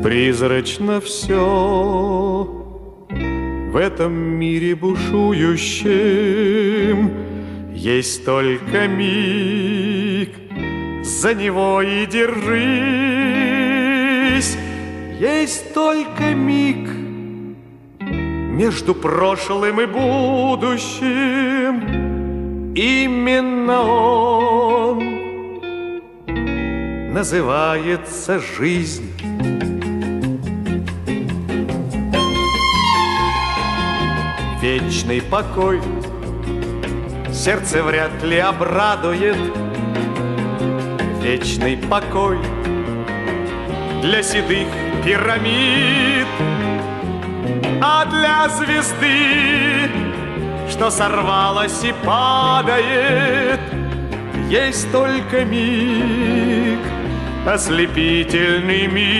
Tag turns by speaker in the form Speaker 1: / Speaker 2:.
Speaker 1: Призрачно все в этом мире бушующем. Есть только миг, за него и держись. Есть только миг между прошлым и будущим. Именно он называется жизнь. Вечный покой сердце вряд ли обрадует. Вечный покой для седых пирамид, а для звезды, что сорвалась и падает, есть только миг, ослепительный миг.